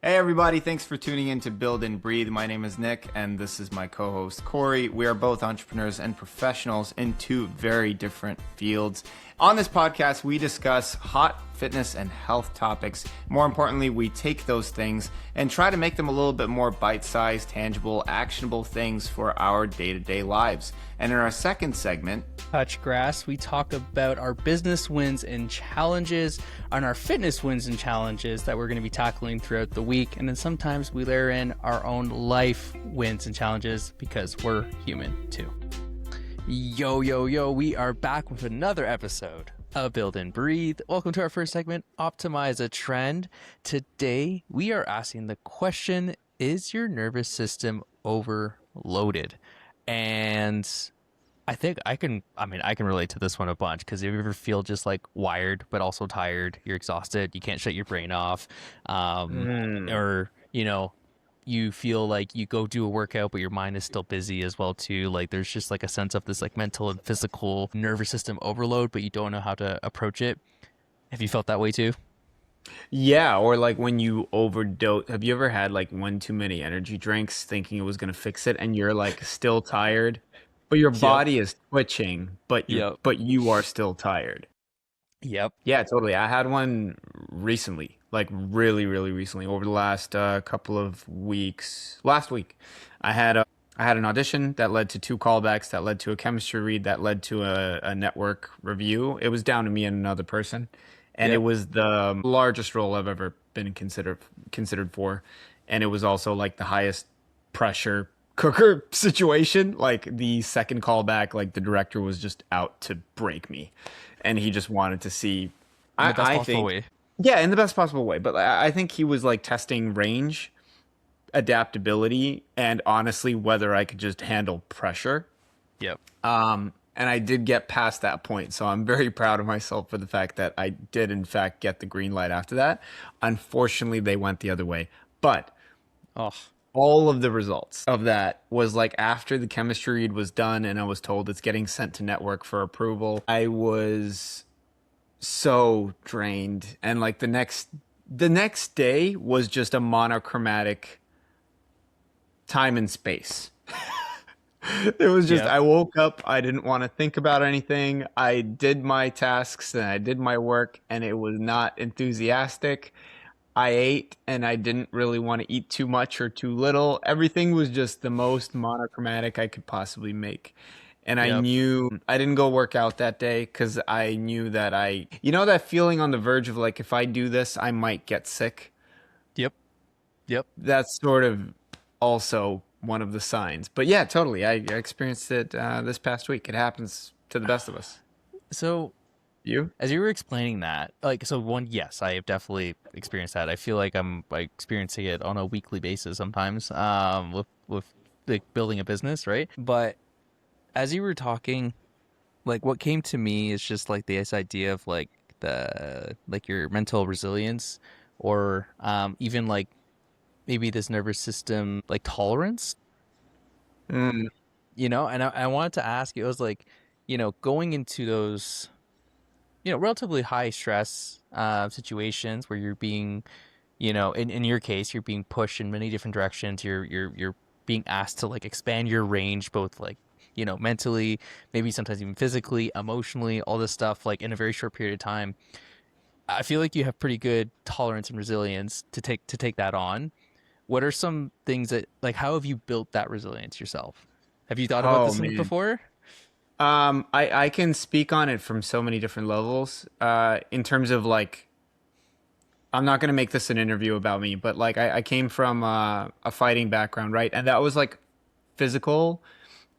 Hey everybody, thanks for tuning in to Build and Breathe. My name is Nick and this is my co-host Cory. We are both entrepreneurs and professionals in two very different fields. On this podcast, we discuss hot fitness and health topics. More importantly, we take those things and try to make them a little bit more bite-sized, tangible, actionable things for our day-to-day lives. And in our second segment, Touch Grass, we talk about our business wins and challenges, and our fitness wins and challenges that we're going to be tackling throughout the week. And then sometimes we layer in our own life wins and challenges because we're human too. Yo, we are back with another episode of Build and Breathe. Welcome to our first segment, Optimize a Trend. Today, we are asking the question, is your nervous system overloaded? And I think I can relate to this one a bunch, because if you ever feel just like wired, but also tired, you're exhausted, you can't shut your brain off, or, you feel like you go do a workout, but your mind is still busy as well too. Like there's just like a sense of this like mental and physical nervous system overload, but you don't know how to approach it. Have you felt that way too? yeah, or like when you overdose. Have you ever had like one too many energy drinks thinking it was going to fix it and you're like still tired, but your Yep. body is twitching, Yep. but you are still tired? Yep. Yeah, totally. I had one recently, like really, really recently, over the last couple of weeks. Last week, I had an audition that led to two callbacks, that led to a chemistry read, that led to a network review. It was down to me and another person, and it Yep. was the largest role I've ever been considered for, and it was also like the highest pressure cooker situation. Like the second callback, like the director was just out to break me, and he just wanted to see. In the best I possible think, way. yeah, in the best possible way. But I think he was like testing range, adaptability, and honestly whether I could just handle pressure. Yep. And I did get past that point, so I'm very proud of myself for the fact that I did in fact get the green light after that. Unfortunately, they went the other way. But Oh, all of the results of that was like after the chemistry read was done and I was told it's getting sent to network for approval. I was so drained, and like the next day was just a monochromatic time and space. It was just, yep. I woke up, I didn't want to think about anything. I did my tasks and I did my work, and it was not enthusiastic. I ate and I didn't really want to eat too much or too little. Everything was just the most monochromatic I could possibly make. And I Yep. knew I didn't go work out that day because I knew that that feeling on the verge of like, if I do this, I might get sick. Yep. Yep. That's sort of also one of the signs. But yeah, totally. I experienced it this past week. It happens to the best of us. So You? as you were explaining that, like, so one, yes, I have definitely experienced that. I feel like I'm like experiencing it on a weekly basis sometimes, with like building a business, right? But as you were talking, like what came to me is just like this idea of like the like your mental resilience, or even like maybe this nervous system like tolerance, Mm, and I wanted to ask you, it was like, going into those relatively high stress situations where you're being, in your case, you're being pushed in many different directions. You're being asked to like expand your range, both like, mentally, maybe sometimes even physically, emotionally, all this stuff like in a very short period of time. I feel like you have pretty good tolerance and resilience to take that on. What are some things that, like, how have you built that resilience yourself? Have you thought about oh this man. before? I can speak on it from so many different levels. In terms of like, I'm not gonna make this an interview about me, but like I came from a fighting background, right? And that was like physical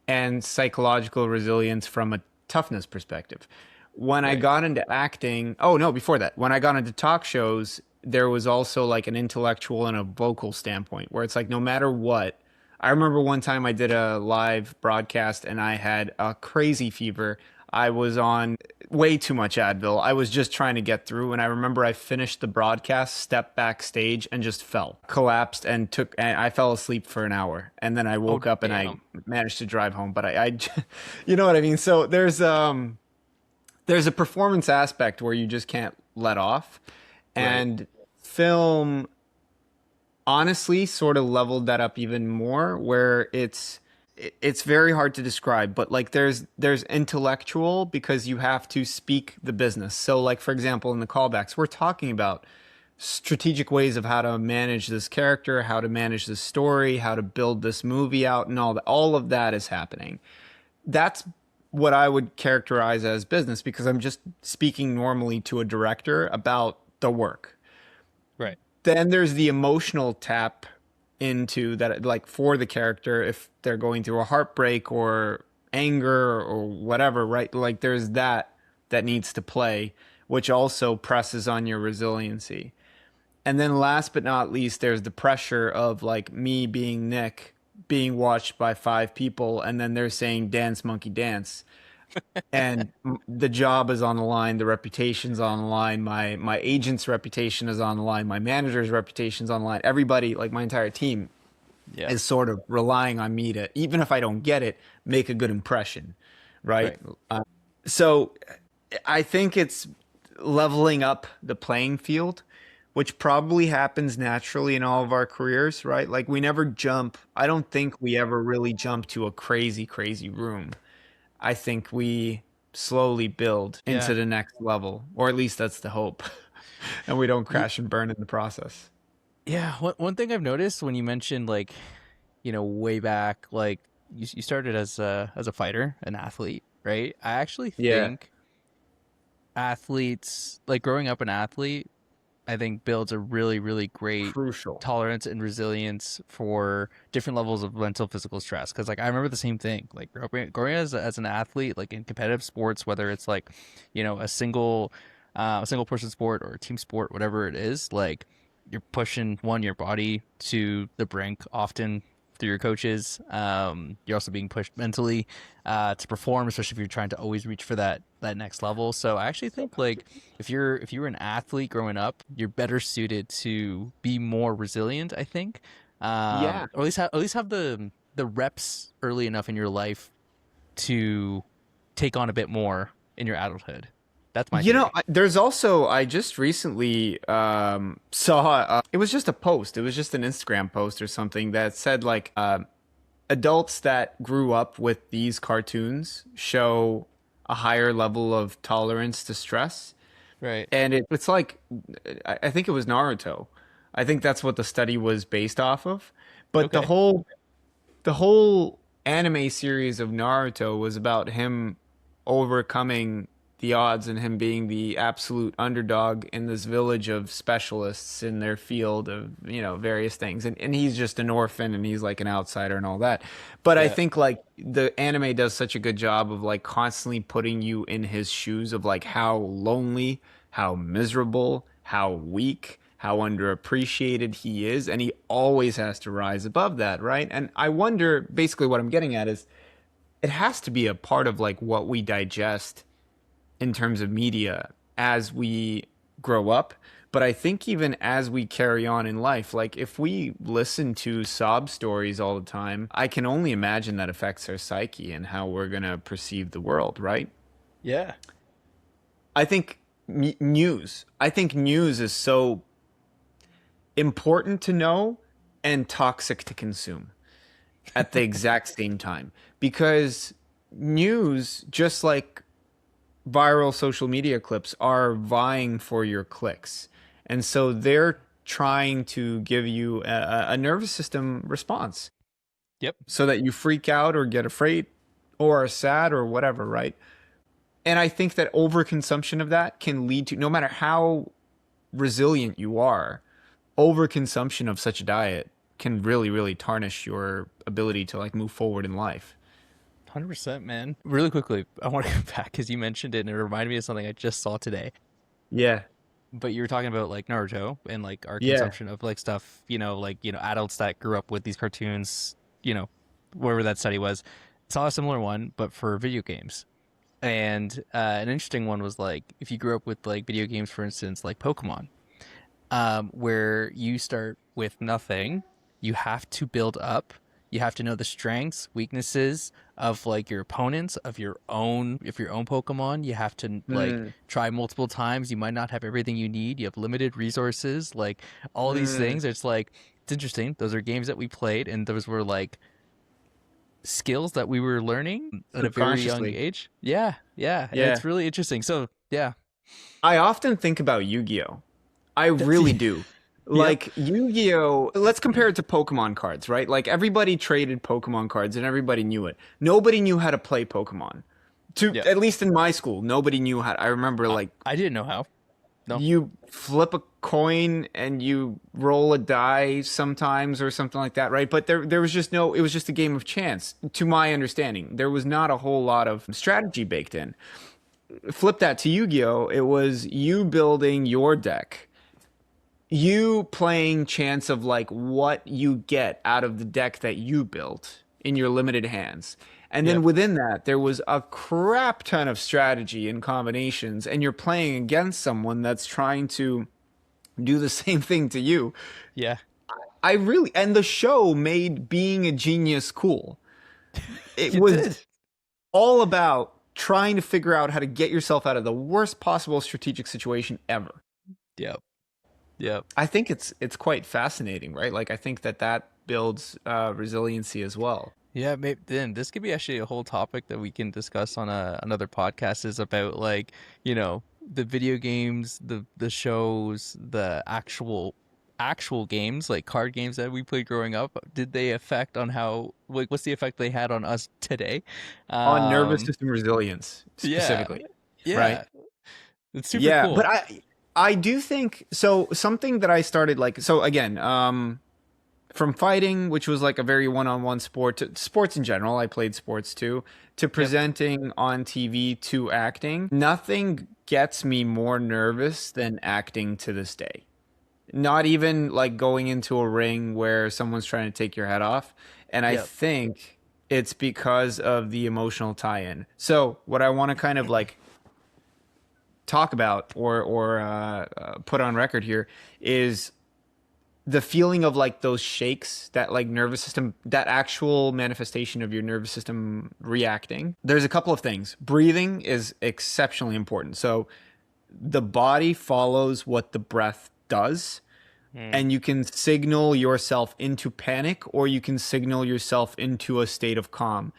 and psychological resilience from a toughness perspective. When I Right. got into acting, oh no, before that, when I got into talk shows, there was also like an intellectual and a vocal standpoint where it's like no matter what. I remember one time I did a live broadcast and I had a crazy fever. I was on way too much Advil. I was just trying to get through, and I remember I finished the broadcast, stepped backstage, and just fell, collapsed, and I fell asleep for an hour, and then I Oh, woke up and I damn. managed to drive home. But you know what I mean. So there's a performance aspect where you just can't let off, Right. and film honestly sort of leveled that up even more where it's very hard to describe, but like there's intellectual because you have to speak the business. So like for example in the callbacks we're talking about strategic ways of how to manage this character, how to manage this story, how to build this movie out, and all of that is happening. That's what I would characterize as business because I'm just speaking normally to a director about the work. Right. Then there's the emotional tap into that, like for the character, if they're going through a heartbreak or anger or whatever, right? Like there's that needs to play, which also presses on your resiliency. And then last but not least, there's the pressure of like me being Nick being watched by five people, and then they're saying dance monkey dance, and the job is on the line, the reputation's on the line, my agent's reputation is on the line, my manager's reputation's on the line. Everybody, like my entire team, Yeah. is sort of relying on me to, even if I don't get it, make a good impression, right? Right. So I think it's leveling up the playing field, which probably happens naturally in all of our careers, right? Like we never jump. I don't think we ever really jump to a crazy, crazy room. I think we slowly build Yeah. into the next level, or at least that's the hope, and we don't Ye- crash and burn in the process. Yeah. One thing I've noticed when you mentioned like, way back, like you started as a fighter, an athlete, right? I actually Yeah, think athletes, like growing up an athlete, I think builds a really, really great crucial. tolerance and resilience for different levels of mental physical stress. Because like I remember the same thing, like growing as an athlete, like in competitive sports, whether it's like, a single person sport or a team sport, whatever it is, like you're pushing your body to the brink often through your coaches. You're also being pushed mentally to perform, especially if you're trying to always reach for that next level. So I actually think like if you were an athlete growing up, you're better suited to be more resilient. I think, Yeah. or at least have the reps early enough in your life to take on a bit more in your adulthood. That's my theory. There's also I just recently saw it was just a post. It was just an Instagram post or something that said like adults that grew up with these cartoons show a higher level of tolerance to stress. Right. And it's like I think it was Naruto. I think that's what the study was based off of. But Okay. the whole anime series of Naruto was about him overcoming the odds and him being the absolute underdog in this village of specialists in their field of, various things. And he's just an orphan and he's like an outsider and all that. But I Yeah. think like the anime does such a good job of like constantly putting you in his shoes of like how lonely, how miserable, how weak, how underappreciated he is, and he always has to rise above that, right? And I wonder, basically, what I'm getting at is it has to be a part of like what we digest in terms of media as we grow up. But I think even as we carry on in life, like if we listen to sob stories all the time, I can only imagine that affects our psyche and how we're going to perceive the world, right? Yeah. I think news. I think news is so important to know and toxic to consume at the exact same time because news, just like viral social media clips, are vying for your clicks. And so they're trying to give you a nervous system response Yep. so that you freak out or get afraid or are sad or whatever, right? And I think that overconsumption of that can lead to, no matter how resilient you are, overconsumption of such a diet can really, really tarnish your ability to like move forward in life. 100%, man. Really quickly, I want to go back because you mentioned it and it reminded me of something I just saw today. Yeah. But you were talking about like Naruto and like our Yeah. consumption of like stuff, adults that grew up with these cartoons, wherever that study was. Saw a similar one, but for video games. And an interesting one was like if you grew up with like video games, for instance, like Pokemon, where you start with nothing. You have to build up. You have to know the strengths, weaknesses of like your opponents, of your own, if your own Pokemon. You have to like Mm, try multiple times. You might not have everything you need. You have limited resources, like all these mm, things. It's like it's interesting. Those are games that we played, and those were like skills that we were learning at a very young Subconsciously. age. Yeah, yeah, and Yeah. it's really interesting. So yeah, I often think about Yu-Gi-Oh! I that's, really do. yep, Like Yu-Gi-Oh! Let's compare it to Pokemon cards, right? Like everybody traded Pokemon cards and everybody knew it. Nobody knew how to play Pokemon. To yep. at least in my school, nobody knew how. I remember I, like I didn't know how. No. you flip a coin and you roll a die sometimes or something like that, right? But there was just no, it was just a game of chance to my understanding. There was not a whole lot of strategy baked in. Flip that to Yu-Gi-Oh! It was you building your deck, you playing chance of like what you get out of the deck that you built in your limited hands. And then Yep. within that, there was a crap ton of strategy and combinations, and you're playing against someone that's trying to do the same thing to you. Yeah. I really, and the show made being a genius cool. It You was did. all about trying to figure out how to get yourself out of the worst possible strategic situation ever. Yep. Yep. I think it's quite fascinating, right? Like I think that that builds resiliency as well. Yeah, maybe then this could be actually a whole topic that we can discuss on another podcast is about like, the video games, the shows, the actual games, like card games that we played growing up. Did they affect on how like what's the effect they had on us today? On nervous Um, system resilience yeah. specifically, right? Yeah. It's super Yeah, but cool. I do think so. Something that I started like so again, from fighting, which was like a very one-on-one sport, to sports in general. I played sports too. To Yep. presenting on TV to acting, nothing gets me more nervous than acting to this day. Not even like going into a ring where someone's trying to take your head off. And I Yep. think it's because of the emotional tie-in. So what I want to kind of like talk about or put on record here is the feeling of like those shakes, that like nervous system, that actual manifestation of your nervous system reacting. There's a couple of things. Breathing is exceptionally important. So the body follows what the breath does, Mm. and you can signal yourself into panic or you can signal yourself into a state of calm.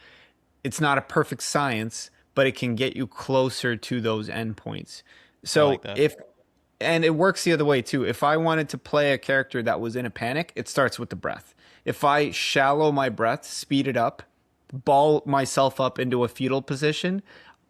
It's not a perfect science, but it can get you closer to those endpoints. I like So that. if and it works the other way too. If I wanted to play a character that was in a panic, it starts with the breath. If I shallow my breath, speed it up, ball myself up into a fetal position,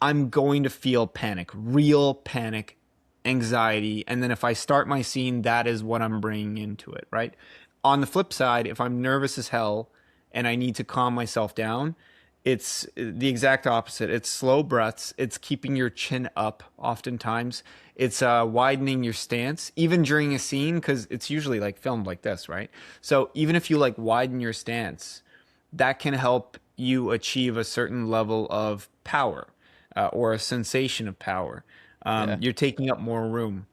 I'm going to feel panic, real panic, anxiety. And then if I start my scene, that is what I'm bringing into it, right? On the flip side, if I'm nervous as hell and I need to calm myself down, it's the exact opposite. It's slow breaths. It's keeping your chin up oftentimes. It's widening your stance, even during a scene, because it's usually like filmed like this, right? So even if you like widen your stance, that can help you achieve a certain level of power or a sensation of power. Yeah. You're taking up more room.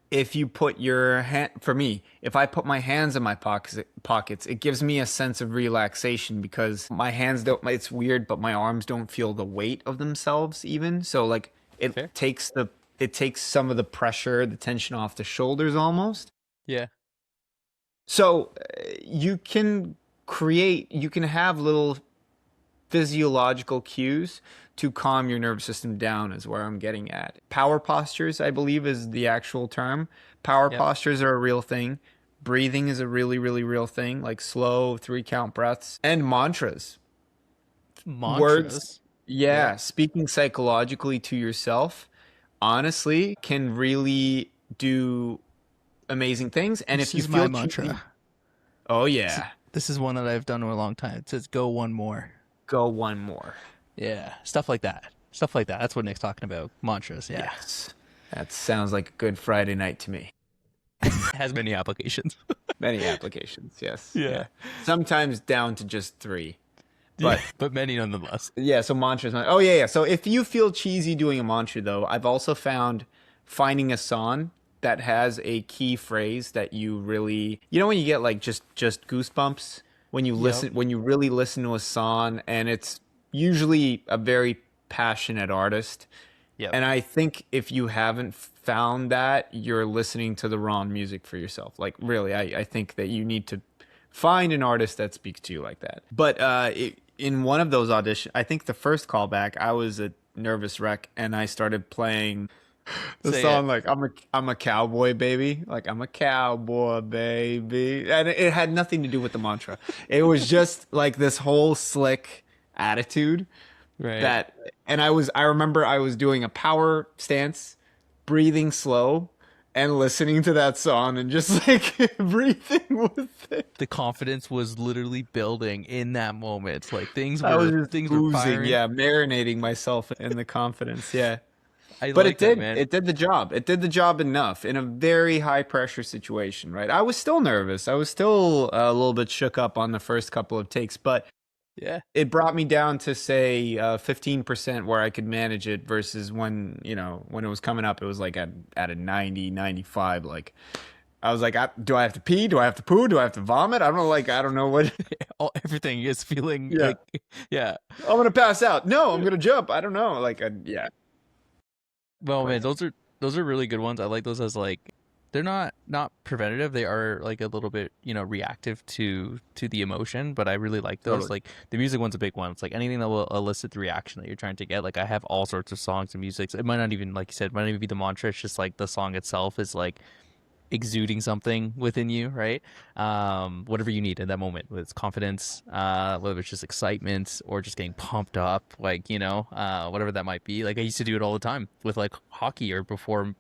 If you put your hand, for me, if I put my hands in my pockets, it gives me a sense of relaxation because my hands don't, it's weird, but my arms don't feel the weight of themselves even. So like Fair. it takes some of the pressure, the tension off the shoulders almost. Yeah. So you can you can have little physiological cues to calm your nervous system down is where I'm getting at. Power postures, I believe, is the actual term. Power Yep. postures are a real thing. Breathing is a really, really real thing, like slow 3 count breaths and mantras. Words, Mantras. Yeah. yeah, speaking psychologically to yourself, honestly, can really do amazing things. And This if you is my feel cheesy, mantra. oh This, yeah, this is one that I've done for a long time. It says go one more. go one more. Yeah. Stuff like that. Stuff like that. That's what Nick's talking about. Mantras. Yeah. Yes. That sounds like a good Friday night to me. It has many applications. Many applications, yes. Yeah. Yeah. Sometimes down to just three. Yeah. But But many nonetheless. yeah, so mantras. Oh, yeah, yeah. So if you feel cheesy doing a mantra, though, I've also found finding a song that has a key phrase that you really, when you get like just goosebumps when you Yep. listen, when you really listen to a song, and it's usually a very passionate artist, Yep. And I think if you haven't found that, you're listening to the wrong music for yourself. Like, really, I think that you need to find an artist that speaks to you like that. But in one of those auditions, I think the first callback, I was a nervous wreck and I started playing the Say it. song like I'm a cowboy baby, like I'm a cowboy baby, and it had nothing to do with the mantra. It was just like this whole slick attitude Right. that, and I remember I was doing a power stance, breathing slow, and listening to that song and just like breathing with it. The confidence was literally building in that moment. Like I was just things were oozing, firing. yeah, marinating myself in the confidence, yeah. I But like that, man. it did the job. It did the job enough in a very high pressure situation, right? I was still nervous. I was still a little bit shook up on the first couple of takes, but Yeah. it brought me down to say 15% where I could manage it versus when, when it was coming up, it was like at a 90, 95. Like I was like, do I have to pee? Do I have to poo? Do I have to vomit? I don't know. Like, I don't know what. Everything is feeling Yeah. like, yeah. I'm going to pass out. No, I'm going to jump. I don't know. Like, yeah. Well, man, But those are really good ones. I like those as like they're not preventative. They are like a little bit reactive to the emotion. But I really like those. totally. Like the music one's a big one. It's like anything that will elicit the reaction that you're trying to get. Like I have all sorts of songs and music. It might not even like you said, it might not even be the mantra. It's just like the song itself is like exuding something within you, right? Whatever you need in that moment, whether it's confidence, whether it's just excitement or just getting pumped up, like, whatever that might be. Like I used to do it all the time with like hockey or before,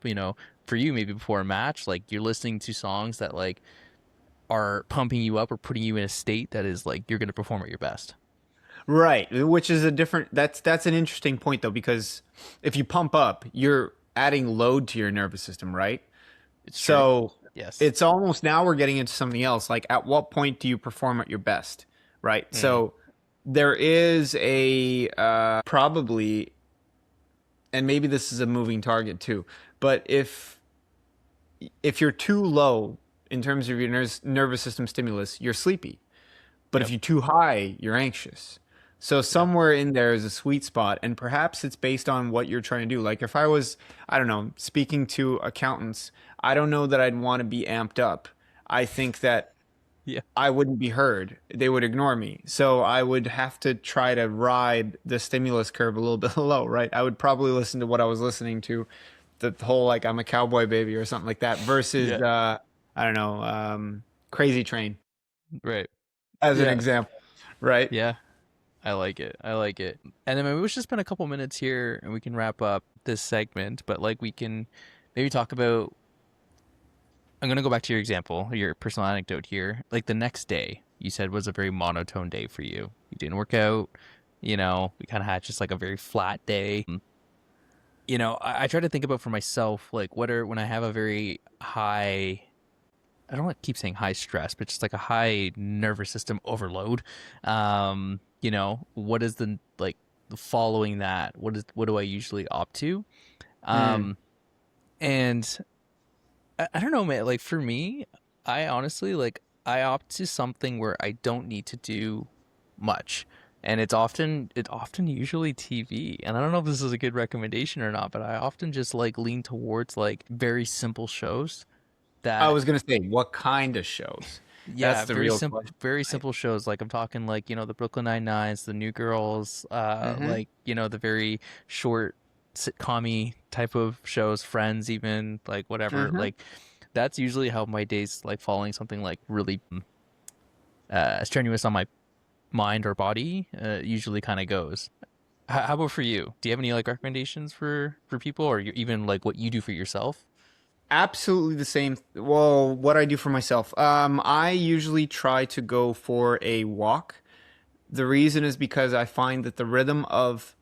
for you, maybe before a match, like you're listening to songs that like are pumping you up or putting you in a state that is like you're going to perform at your best. Right. Which is a different, that's an interesting point though, because if you pump up, you're adding load to your nervous system, right? It's true. So Yes. it's almost now we're getting into something else. Like, at what point do you perform at your best? Right. Mm. So there is a probably, and maybe this is a moving target too, but if you're too low in terms of your nervous system stimulus, you're sleepy. But if Yep. you're too high, you're anxious. So Yeah. somewhere in there is a sweet spot, and perhaps it's based on what you're trying to do. Like if I was, I don't know, speaking to accountants, I don't know that I'd want to be amped up. I think that Yeah. I wouldn't be heard. They would ignore me. So I would have to try to ride the stimulus curve a little bit low, right? I would probably listen to what I was listening to, the whole like I'm a cowboy baby or something like that, versus Yeah. I don't know, Crazy Train Right. as an Yeah. example, right? Yeah. I like it. I like it. And then maybe we should spend a couple minutes here and we can wrap up this segment, but like we can maybe talk about I'm going to go back to your example, your personal anecdote here. Like the next day, you said was a very monotone day for you. You didn't work out, we kind of had just like a very flat day. I try to think about for myself like when I have a very high I don't want to keep saying high stress, but just like a high nervous system overload. What is the like following that? What do I usually opt to? Mm, Um, and I don't know, man. Like for me, I honestly like I opt to something where I don't need to do much. And it's often usually TV. And I don't know if this is a good recommendation or not, but I often just like lean towards like very simple shows I that was gonna say, what kind of shows? yeah, That's the real question, very right? simple shows. Like I'm talking like, the Brooklyn Nine-Nines, the New Girls, Mm-hmm. like, the very short sitcom type of shows, Friends even, like whatever. Mm-hmm. Like that's usually how my days like following something like really strenuous on my mind or body usually kind of goes. How about for you? Do you have any like recommendations for people or even like what you do for yourself? Absolutely the same. Well, what I do for myself, I usually try to go for a walk. The reason is because I find that the rhythm of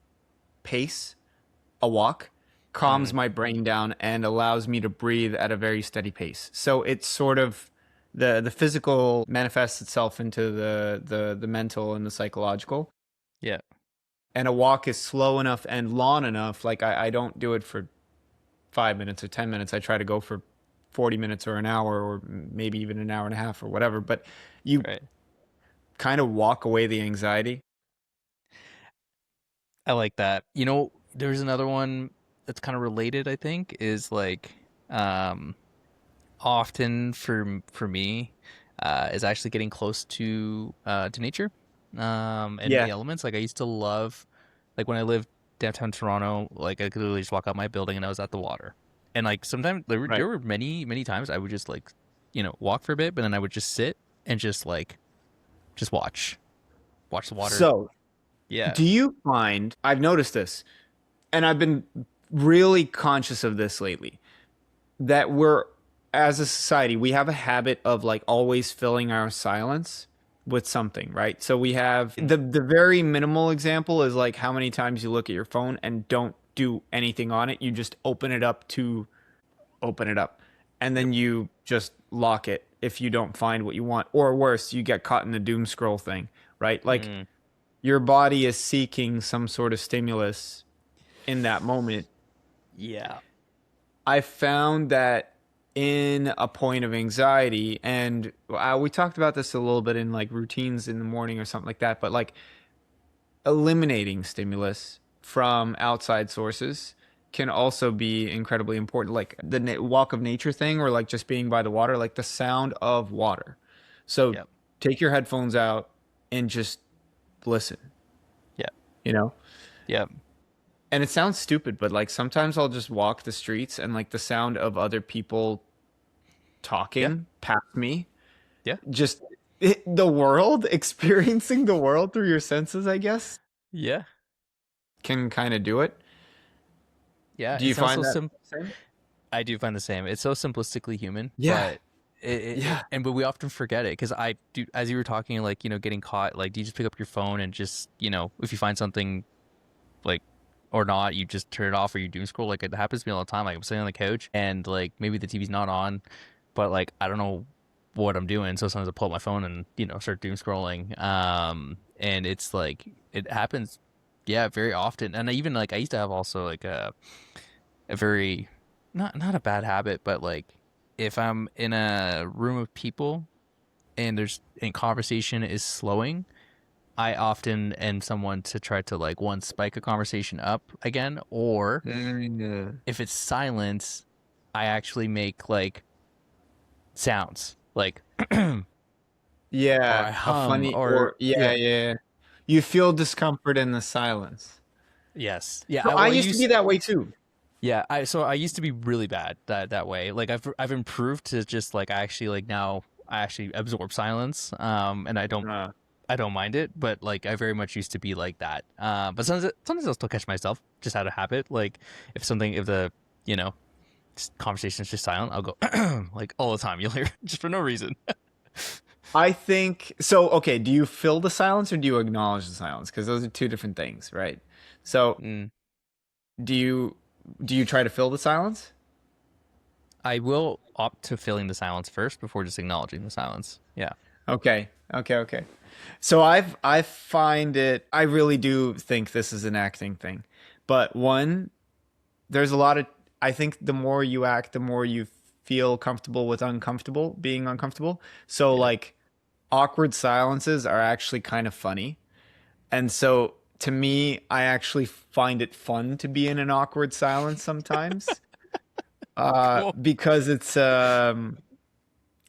pace, a walk, calms Mm, my brain down and allows me to breathe at a very steady pace. So it's sort of the physical manifests itself into the mental and the psychological. yeah, And a walk is slow enough and long enough. Like I don't do it for 5 minutes or 10 minutes. I try to go for 40 minutes or an hour or maybe even an hour and a half or whatever. But you right. kind of walk away the anxiety. I like that. There's another one. that's kind of related, I think, is like um often for me is actually getting close to nature and the Yeah, elements. Like I used to love like when I lived downtown Toronto, like I could literally just walk out my building and I was at the water. And like sometimes right. there were many times I would just like walk for a bit, but then I would just sit and just like just watch the water. So, Yeah. do you find I've noticed this, and I've been really conscious of this lately, that we're as a society, we have a habit of like always filling our silence with something, right? So we have Mm. the very minimal example is like how many times you look at your phone and don't do anything on it. You just open it up to open it up. And Yep. then you just lock it if you don't find what you want. Or worse, you get caught in the doom scroll thing, right? Like Mm. your body is seeking some sort of stimulus in that moment. Yeah. I found that in a point of anxiety, and we talked about this a little bit in like routines in the morning or something like that, but like eliminating stimulus from outside sources can also be incredibly important. Like the walk of nature thing, or like just being by the water, like the sound of water. So Yep. take your headphones out and just listen, Yep. you know? Yep. And it sounds stupid, but like sometimes I'll just walk the streets and like the sound of other people Yeah. talking past me, Yeah. just the world, experiencing the world through your senses, I guess, Yeah. can kind of do it. Yeah. Do It you sounds find so that simple. same? I do find the same. It's so simplistically human, Yeah, but yeah. but we often forget it because I do. As you were talking, like getting caught. Like, do you just pick up your phone and just if you find something like or not, you just turn it off or you doom scroll. Like it happens to me all the time. Like I'm sitting on the couch and like maybe the TV's not on, but like I don't know what I'm doing. So sometimes I pull up my phone and start doom scrolling. And it's like it happens, yeah, very often. And I even like I used to have also like a very not a bad habit, but like if I'm in a room of people and conversation is slowing, I often am someone to try to like one spike a conversation up again, or Yeah. if it's silence, I actually make like sounds like or Yeah, I a hum funny or or yeah, yeah. yeah. You feel discomfort in the silence. Yes. Yeah, So I used to be that way too. I used to be really bad that way. Like I've improved to just like I actually like now I actually absorb silence and Uh, I don't mind it, but like I very much used to be like that. But sometimes I'll still catch myself just out of habit. Like if the you know conversation is just silent, I'll go like all the time. You'll hear just for no reason. I think so. Okay, do you fill the silence or do you acknowledge the silence? Because those are two different things, right? So Mm. do you try to fill the silence? I will opt to filling the silence first before just acknowledging the silence. Yeah. Okay, okay. So I find it. I really do think this is an acting thing, but one, there's a lot of. I think the more you act, the more you feel comfortable with uncomfortable being uncomfortable. So Yeah. like awkward silences are actually kind of funny. And so to me, I actually find it fun to be in an awkward silence sometimes. Cool. Because it's an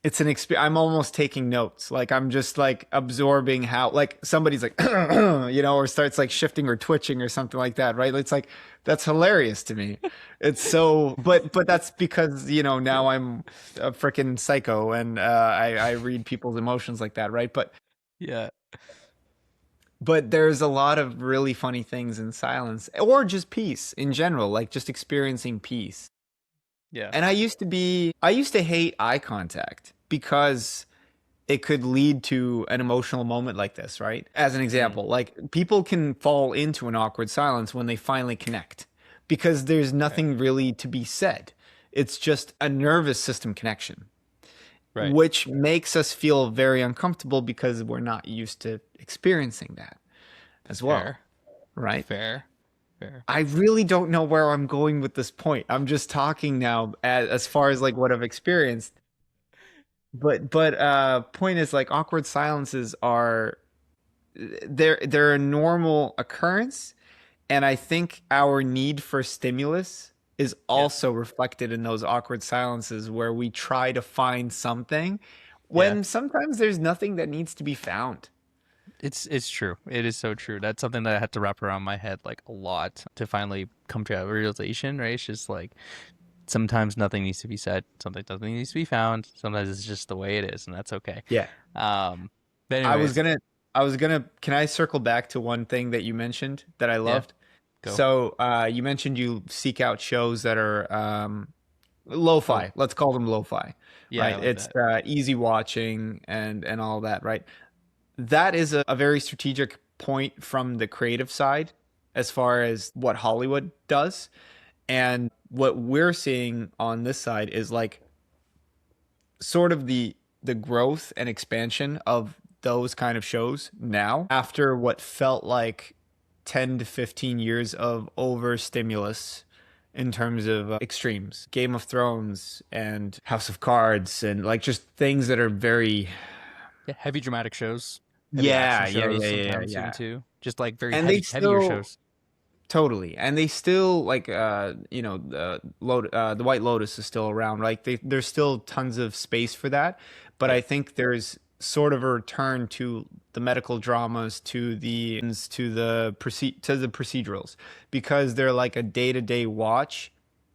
experience. I'm almost taking notes. Like I'm just like absorbing how like somebody's like or starts like shifting or twitching or something like that, right? It's like that's hilarious to me. It's so but that's because, now I'm a freaking psycho and I read people's emotions like that, right? Yeah. But there's a lot of really funny things in silence or just peace in general, like just experiencing peace. Yeah. And I used to hate eye contact because it could lead to an emotional moment like this, right? As an Mm. example, like people can fall into an awkward silence when they finally connect because there's Okay. nothing really to be said. It's just a nervous system connection, Right. which makes us feel very uncomfortable because we're not used to experiencing that as well, Fair. right? Fair. Fair. I really don't know where I'm going with this point. I'm just talking now as far as like what I've experienced. But point is like awkward silences are they're a normal occurrence, and I think our need for stimulus is Yeah. also reflected in those awkward silences where we try to find something Yeah. when sometimes there's nothing that needs to be found. It's true. It is so true. That's something that I had to wrap around my head like a lot to finally come to a realization, right? It's just like sometimes nothing needs to be said, something doesn't need to be found. Sometimes it's just the way it is, and that's okay. Yeah. Um, but I was anyways, gonna, can I circle back to one thing that you mentioned that I yeah, loved? go. So, you mentioned you seek out shows that are Oh, lo-fi. Let's call them lo-fi, yeah, I right? like It's that. easy watching and all that, right? That is a very strategic point from the creative side as far as what Hollywood does. And what we're seeing on this side is like sort of the growth and expansion of those kind of shows now after what felt like 10 to 15 years of over stimulus in terms of extremes. Game of Thrones and House of Cards and like just things that are very Yeah, heavy dramatic shows, heavy action shows, sometimes even yeah. too. Just like very And they heavier still shows. totally, and they still like the White Lotus is still around. Like there's still tons of space for that, but Yep, I think there's sort of a return to the medical dramas, to the procedurals because they're like a day-to-day watch.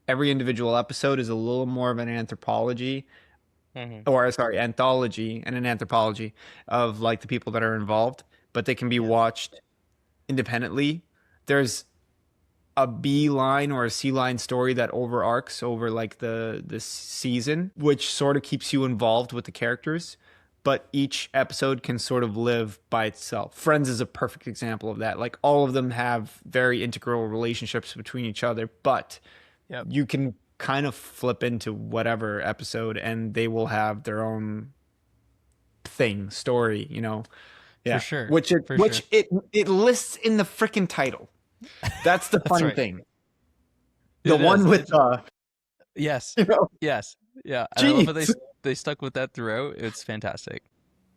Every individual episode is a little more of an anthropology hmm, or sorry, anthology and an anthropology of like the people that are involved, but they can be yeah, watched independently. There's a B line or a C line story that overarcs over like the season, which sort of keeps you involved with the characters. But each episode can sort of live by itself. Friends is a perfect example of that. Like all of them have very integral relationships between each other, but yep, you can kind of flip into whatever episode and they will have their own story, you know. for Yeah. sure, Which it for sure. which it lists in the freaking title. That's the That's funny right. thing. The It is. one with Yes, you know, yes, yeah, and I love how genius. they stuck with that throughout. It's fantastic.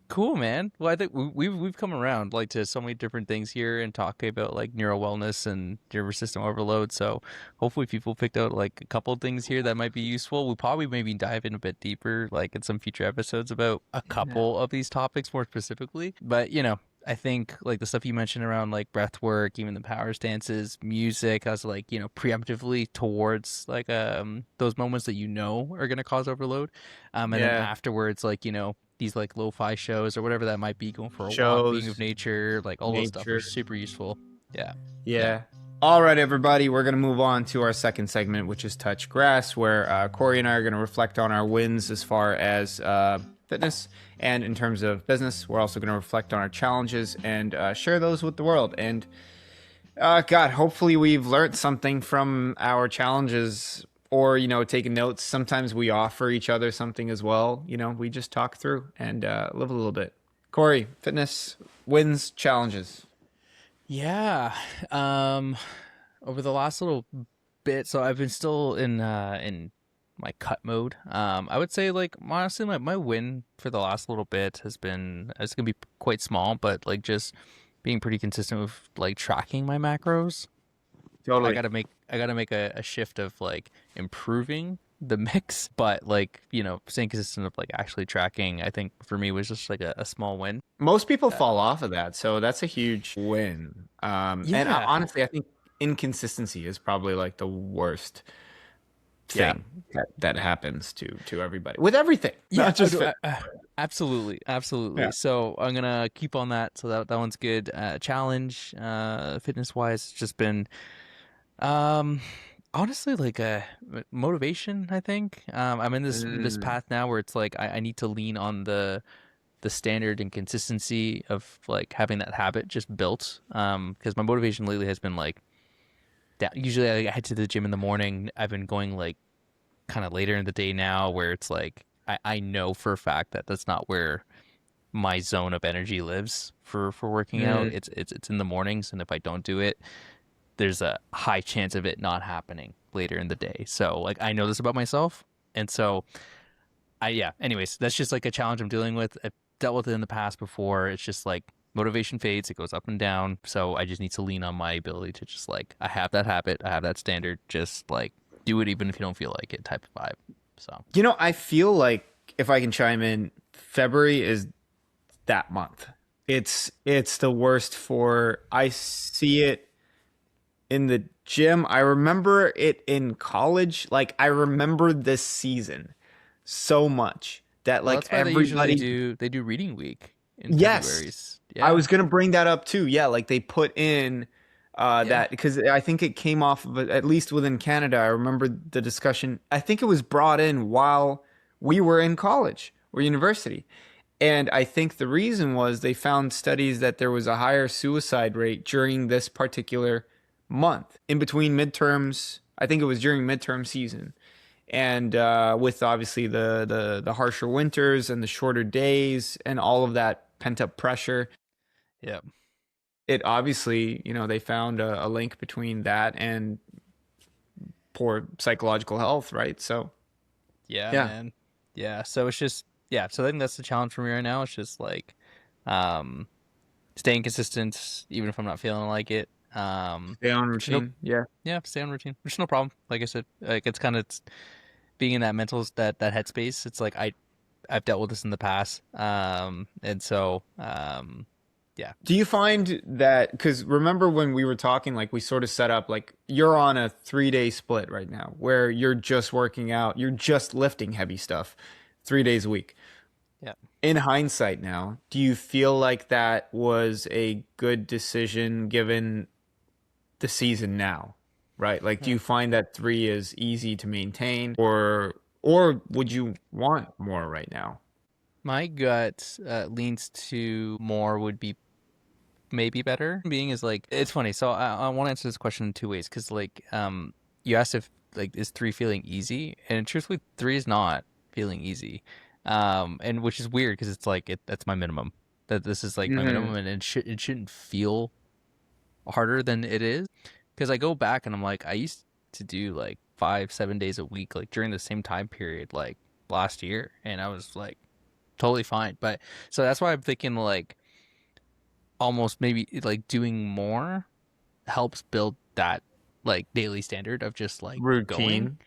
Cool, man. Well, I think we've come around like to so many different things here and talking about like neural wellness and nervous system overload. So hopefully people picked out like a couple of things here that might be useful. We'll probably maybe dive in a bit deeper, like in some future episodes about a Yeah. couple of these topics more specifically. But I think like the stuff you mentioned around like breath work, even the power stances, music, as like preemptively towards like those moments that are gonna cause overload, and then Yeah. afterwards like these like lo-fi shows or whatever that might be, going for a walk, being with Shows, nature, like all those stuff are nature. super useful. Yeah, yeah, Yeah. All right, everybody. We're going to move on to our second segment, which is Touch Grass, where Corey and I are going to reflect on our wins as far as fitness. And in terms of business, we're also going to reflect on our challenges and share those with the world. And God, hopefully we've learned something from our challenges or, taken notes. Sometimes we offer each other something as well. We just talk through and live a little bit. Corey, fitness wins, challenges. yeah. Um, over the last little bit, so I've been still in my cut mode. I would say like honestly, my win for the last little bit has been it's gonna be quite small, but like just being pretty consistent with like tracking my macros. Totally. I gotta make a shift of like improving the mix, but like staying consistent of like actually tracking. I think for me was just like a small win. Most people Uh, fall off of that, so that's a huge win. And yeah, honestly, I think inconsistency is probably like the worst yeah, thing that happens to everybody with everything, yeah. not just fit. Absolutely, absolutely. Yeah. So I'm gonna keep on that. So that one's good. Challenge, fitness wise, just been um honestly like a motivation. I think I'm in this Mm, path now where it's like I need to lean on the standard and consistency of like having that habit just built. Because my motivation lately has been like down. Usually I head to the gym in the morning. I've been going like kind of later in the day now, where it's like I know for a fact that that's not where my zone of energy lives for working out. mm, It's in the mornings, and if I don't do it, there's a high chance of it not happening later in the day. So like I know this about myself, and so yeah. Anyways, that's just like a challenge I'm dealing with. I've dealt with it in the past before. It's just like motivation fades. It goes up and down. So I just need to lean on my ability to just like I have that habit. I have that standard. Just like do it even if you don't feel like it type of vibe. So I feel like if I can chime in, February is that month. It's the worst for I see it in the gym. I remember it in college. Like I remember this season so much that well, like that's why they usually everybody. do reading week in Yes, February's. I Yeah, was gonna bring that up too. Yeah, like they put in yeah, that because I think it came off of at least within Canada. I remember the discussion. I think it was brought in while we were in college or university. And I think the reason was they found studies that there was a higher suicide rate during this particular month in between midterms. I think it was during midterm season. And with obviously the harsher winters and the shorter days and all of that pent up pressure, yeah, it obviously, they found a link between that and poor psychological health, right? So, yeah, yeah, man. Yeah. So it's just yeah. So I think that's the challenge for me right now. It's just like um staying consistent even if I'm not feeling like it. stay on Which no routine. Yeah. yeah, stay on routine. Which is no problem. Like I said, like it's kind of being in that mental that headspace. It's like I've dealt with this in the past. And so yeah. Do you find that, because remember when we were talking, like we sort of set up, like you're on a 3 day split right now where you're just working out, you're just lifting heavy stuff 3 days a week. Yeah. In hindsight now, do you feel like that was a good decision given the season now? Right? Like, do Hmm. you find that three is easy to maintain, or would you want more right now? My gut leans to more would be maybe better. Being is like it's funny. So I want to answer this question in two ways because like you asked if like is three feeling easy, and truthfully three is not feeling easy, and which is weird because it's like that's my minimum. That this is like my Hmm. minimum, and it shouldn't feel harder than it is because I go back and I'm like I used to do like 5 7 days a week like during the same time period like last year, and I was like totally fine. But so that's why I'm thinking like almost maybe like doing more helps build that like daily standard of just like going. Routine.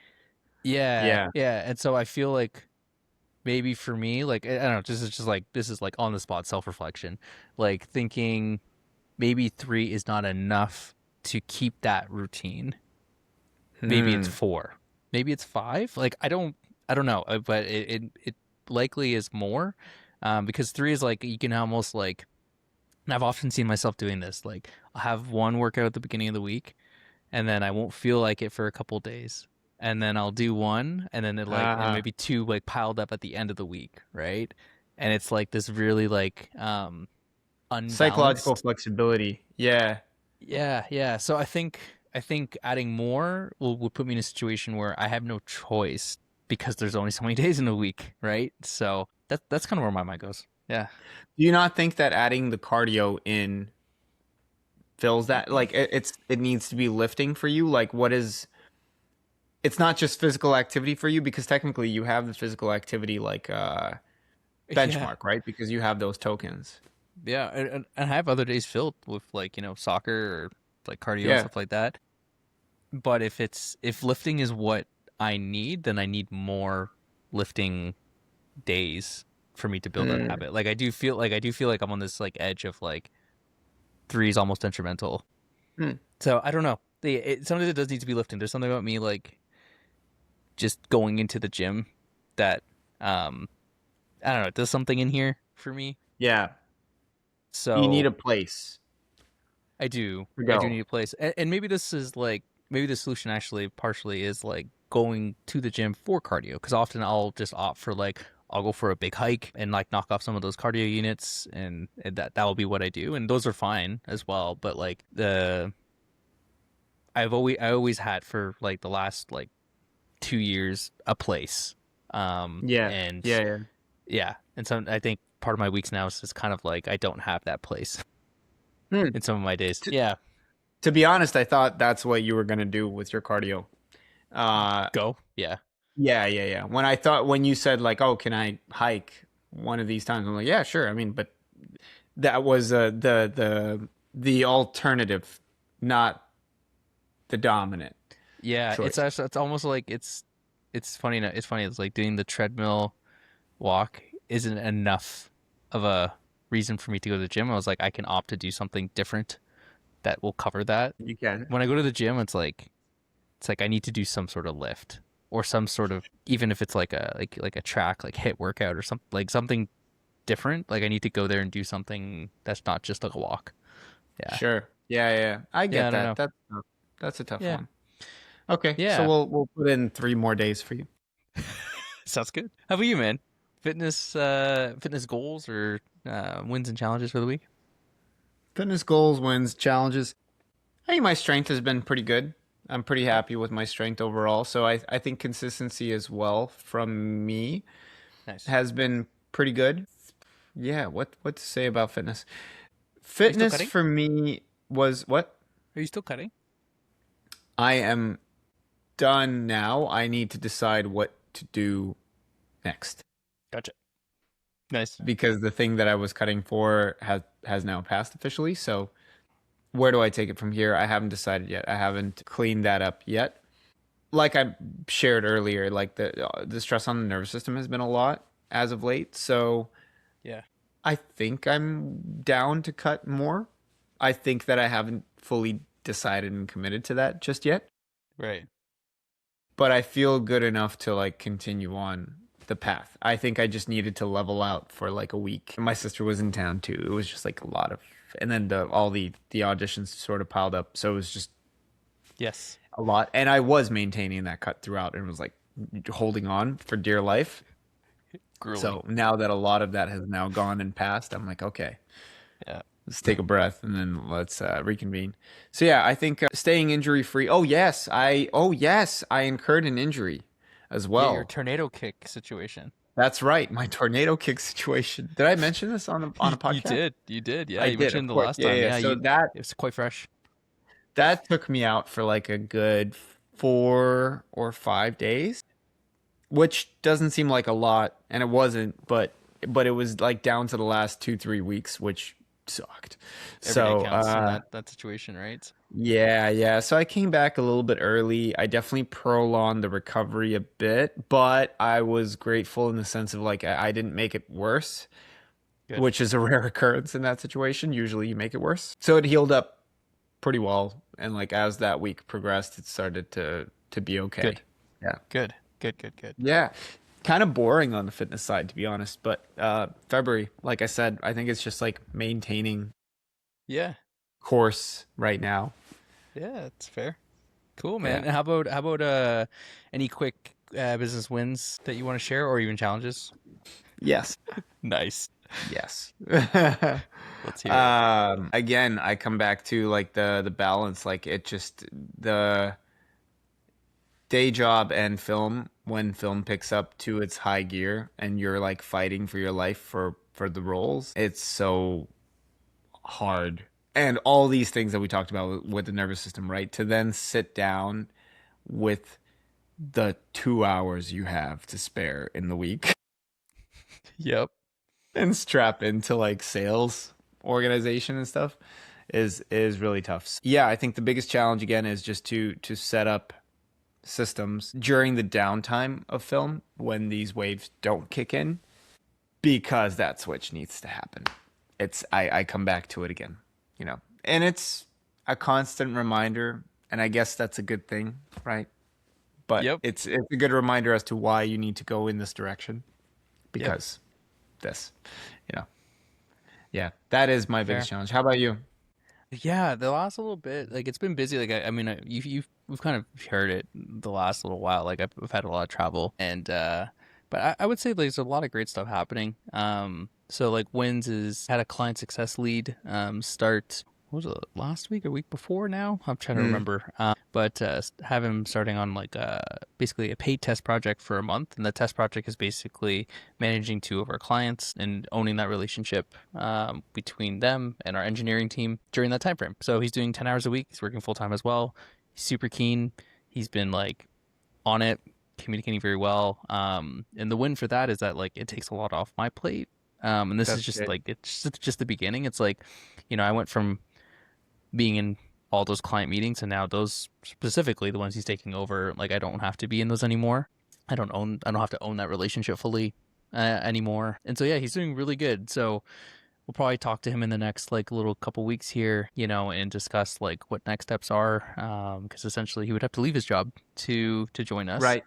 Yeah, Yeah. yeah. And so I feel like maybe for me, like I don't know, just like this is like on the spot self reflection, like thinking maybe three is not enough to keep that routine. Maybe it's Hmm. four, maybe it's five. Like I don't know, but it likely is more, because three is like you can almost like. And I've often seen myself doing this. Like I'll have one workout at the beginning of the week, and then I won't feel like it for a couple days. And then I'll do one, and then and Uh, maybe two like piled up at the end of the week, right? And it's like this really like Psychological unbalanced. flexibility. Yeah. Yeah, yeah. So I think adding more would put me in a situation where I have no choice because there's only so many days in a week, right? So that's kind of where my mind goes. Yeah. Do you not think that adding the cardio in fills that, like it needs to be lifting for you? Like what is it's not just physical activity for you because technically you have the physical activity like Yeah. benchmark, right? Because you have those tokens. Yeah, and I have other days filled with like, soccer or like cardio and Yeah. stuff like that. But if lifting is what I need, then I need more lifting days for me to build that Hmm. habit. Like I do feel like I'm on this like edge of like three is almost detrimental. Hmm. So I don't know. Sometimes it does need to be lifting. There's something about me like just going into the gym that um I don't know, it does something in here for me. Yeah. You need So a place to I do go. need a place, and maybe this is like maybe the solution actually partially is like going to the gym for cardio because often I'll just opt for like I'll go for a big hike and like knock off some of those cardio units, and that will be what I do, and those are fine as well. But like I always had for like the last like 2 years a place, Yeah. and Yeah, yeah. yeah, and so I think part of my weeks now is just kind of like I don't have that place Hmm. in some of my days. To, Yeah, to be honest, I thought that's what you were gonna do with your cardio. Uh go. Yeah. yeah, yeah, yeah. When you said like, "Oh, can I hike one of these times?" I'm like, "Yeah, sure." I mean, but that was the alternative, not the dominant. Yeah, it's choice. actually, it's almost like it's funny. It's funny. It's like doing the treadmill walk isn't enough of a reason for me to go to the gym. I was like, I can opt to do something different that will cover that. You can. When I go to the gym, it's like I need to do some sort of lift or some sort of, even if it's like a track like hit workout or something, like something different. Like I need to go there and do something that's not just like a walk. Yeah. Sure. Yeah, yeah, yeah. I Yeah, I get don't that. know. That's a tough Yeah. one. Okay, so Yeah. we'll put in 3 more days for you. Sounds good. How about you, man? Fitness goals or wins and challenges for the week? Fitness goals, wins, challenges. I think my strength has been pretty good. I'm pretty Okay. happy with my strength overall. So I think consistency as well from me Nice. has been pretty good. Yeah, what to say about fitness? Are you still Fitness cutting? for me was what? Are you still cutting? I am done now. I need to decide what to do next Gotcha. Nice. because the thing that I was cutting for has now passed officially. So where do I take it from here? I haven't decided yet. I haven't cleaned that up yet. Like I shared earlier, like the stress on the nervous system has been a lot as of late. So Yeah. I think I'm down to cut more. I think that I haven't fully decided and committed to that just yet, Right. but I feel good enough to like continue on the path. I think I just needed to level out for like a week. My sister was in town too. It was just like a lot of, and then all the auditions sort of piled up. So it was just Yes. a lot. And I was maintaining that cut throughout and was like holding on for dear life. Grueling. So now that a lot of that has now gone and passed, I'm like, okay, Yeah. let's take a breath and then let's reconvene. So yeah, I think staying injury free. Oh yes, I incurred an injury as Yeah, your well. tornado kick situation. That's right, my tornado kick situation. Did I mention this on a You podcast? did. You did. Yeah, I you did, of mentioned the course. last Yeah, time. yeah. Yeah, So you it was quite fresh. that took me out for like a good 4 or 5 days, which doesn't seem like a lot, and it wasn't, but it was like down to the last 2 3 weeks, which sucked. Every day So counts in that situation, right? yeah, yeah. So I came back a little bit early. I definitely prolonged the recovery a bit, but I was grateful in the sense of like I didn't make it worse, Good. which is a rare occurrence in that situation. Usually you make it worse. So it healed up pretty well, and like as that week progressed, it started to be okay. Good. Yeah. Good. Good. Good. Good. Yeah. Kind of boring on the fitness side to be honest, but February, like I said, I think it's just like maintaining Yeah. course right now. Yeah, it's fair. Cool, man. Yeah. And how about any quick business wins that you want to share or even challenges? Yes. Nice. Yes. Let's hear it. Again, I come back to like the balance, like it just the day job and film when film picks up to its high gear and you're like fighting for your life for the roles. It's so hard. And all these things that we talked about with the nervous system, right? To then sit down with the 2 hours you have to spare in the week Yep. and strap into like sales organization and stuff is really tough. Yeah, I think the biggest challenge again is just to set up systems during the downtime of film when these waves don't kick in because that switch needs to happen. I come back to it again, you know. And it's a constant reminder and I guess that's a good thing, right? But Yep. it's a good reminder as to why you need to go in this direction Yep. because this, you know. Yeah, that is my biggest Fair. challenge. How about you? Yeah, the last little bit, like it's been busy. Like I mean, we've kind of heard it the last little while. Like I've had a lot of travel, and but I would say like, there's a lot of great stuff happening. So like Wins is had a client success lead start. What was it last week or week before? Now I'm trying to Mm, remember. But have him starting on like basically a paid test project for a month, and the test project is basically managing two of our clients and owning that relationship between them and our engineering team during that time frame. So he's doing 10 hours a week. He's working full time as well. He's super keen. He's been like on it, communicating very well. And the win for that is that like it takes a lot off my plate. And this is that's just good. like it's just the beginning. It's like, I went from being in all those client meetings, and now those specifically the ones he's taking over, like I don't have to be in those anymore. I don't have to own that relationship fully anymore. And so yeah, he's doing really good. So we'll probably talk to him in the next like little couple weeks here, and discuss like what next steps are. Because essentially he would have to leave his job to join us, Right.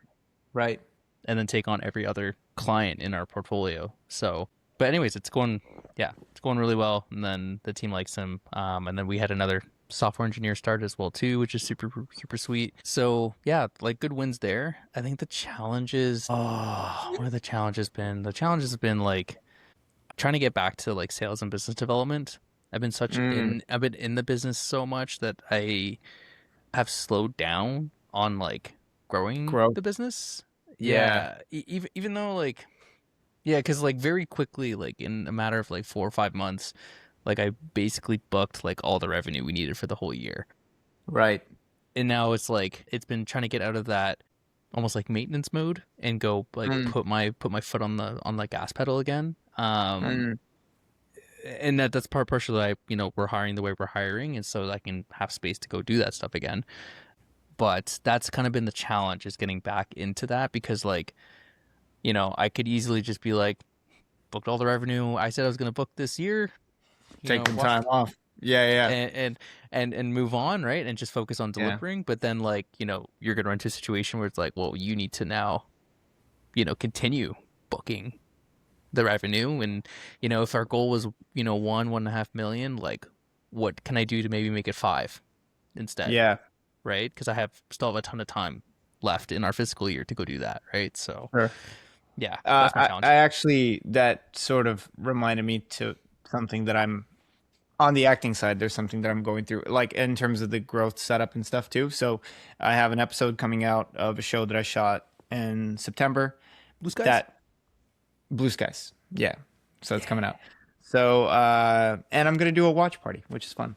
Right. and then take on every other client in our portfolio. So, but anyways, it's going really well. And then the team likes him. And then we had another software engineer start as well too, which is super, super sweet. So yeah, like good wins there. I think the challenges, what have the challenges been? The challenges have been like trying to get back to like sales and business development. I've been in the business so much that I have slowed down on like growing Growth. the business. Yeah. Yeah, even though like yeah, because like very quickly, like in a matter of like 4 or 5 months, like I basically booked like all the revenue we needed for the whole year. Right. And now it's like it's been trying to get out of that almost like maintenance mode and go like Mm, put my foot on the gas pedal again. mm. And that's partially why we're hiring the way we're hiring, and so I can have space to go do that stuff again. But that's kind of been the challenge, is getting back into that, because like I could easily just be like, booked all the revenue I said I was going to book this year, Take some wash time off. Yeah, yeah, and move on, right, and just focus on yeah. delivering. But then like you're going to run into a situation where it's like, well, you need to now continue booking the revenue. And if our goal was 1.5 million, like what can I do to maybe make it 5 instead, Yeah. right? Because I still have a ton of time left in our fiscal year to go do that, right? So Sure. yeah, that's my I challenge. actually, that sort of reminded me to something that I'm on the acting side. There's something that I'm going through, like in terms of the growth setup and stuff too. So I have an episode coming out of a show that I shot in September. Blue skies. That Blue Skies. Yeah. So it's coming out. So, and I'm going to do a watch party, which is fun.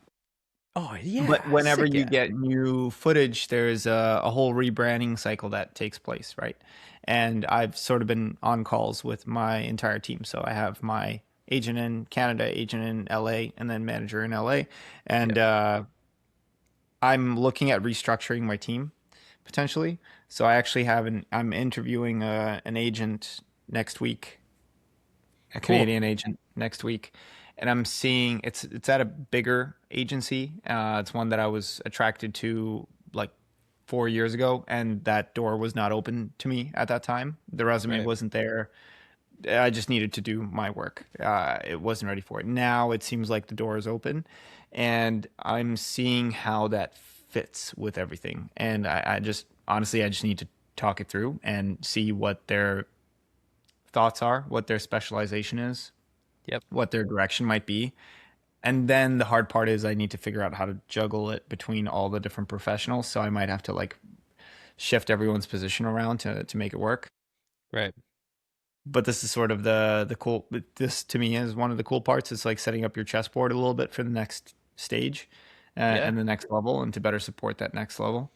Oh yeah, But whenever sick. you Yeah, get new footage, there's a whole rebranding cycle that takes place, right? And I've sort of been on calls with my entire team. So I have my agent in Canada, agent in LA, and then manager in LA. And yep. I'm looking at restructuring my team potentially. So I actually I'm interviewing an agent next week, a Cool. Canadian agent next week, and I'm seeing it's at a bigger agency. It's one that I was attracted to like 4 years ago, and that door was not open to me at that time. The resume Right. wasn't there. I just needed to do my work. It wasn't ready for it. Now it seems like the door is open, and I'm seeing how that fits with everything. And I just honestly, I just need to talk it through and see what their thoughts are, what their specialization is, Yep. what their direction might be. And then the hard part is I need to figure out how to juggle it between all the different professionals. So I might have to like shift everyone's position around to make it work. Right. But this is sort of the cool, this to me is one of the cool parts. It's like setting up your chessboard a little bit for the next stage Yeah. and the next level, and to better support that next level.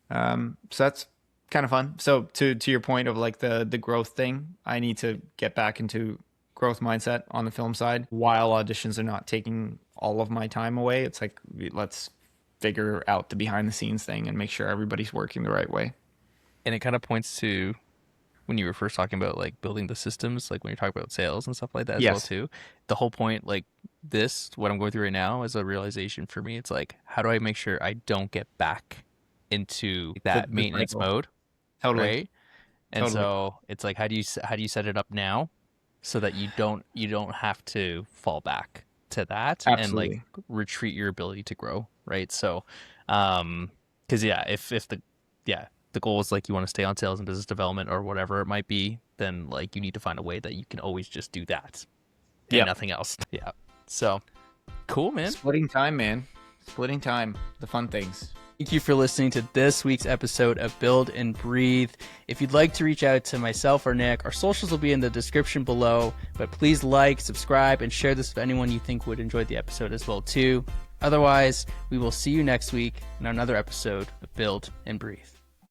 So that's kind of fun. So to your point of like the growth thing, I need to get back into growth mindset on the film side while auditions are not taking all of my time away. It's like, let's figure out the behind the scenes thing and make sure everybody's working the right way. And it kind of points to when you were first talking about like building the systems, like when you're talking about sales and stuff like that as well Yes. too. The whole point, like what I'm going through right now, is a realization for me. It's like, how do I make sure I don't get back into that The maintenance cycle. mode, Totally. right? And Totally. so it's like, how do you set it up now so that you don't have to fall back to that and like Absolutely. retreat your ability to grow, right? So, because yeah, if the goal is like you want to stay on sales and business development or whatever it might be, then like you need to find a way that you can always just do that and Yep. nothing else. Yeah. So cool, man. Splitting time, man. Splitting time. The fun things. Thank you for listening to this week's episode of Build and Breathe. If you'd like to reach out to myself or Nick, our socials will be in the description below, but please like, subscribe, and share this with anyone you think would enjoy the episode as well too. Otherwise, we will see you next week in another episode of Build and Breathe.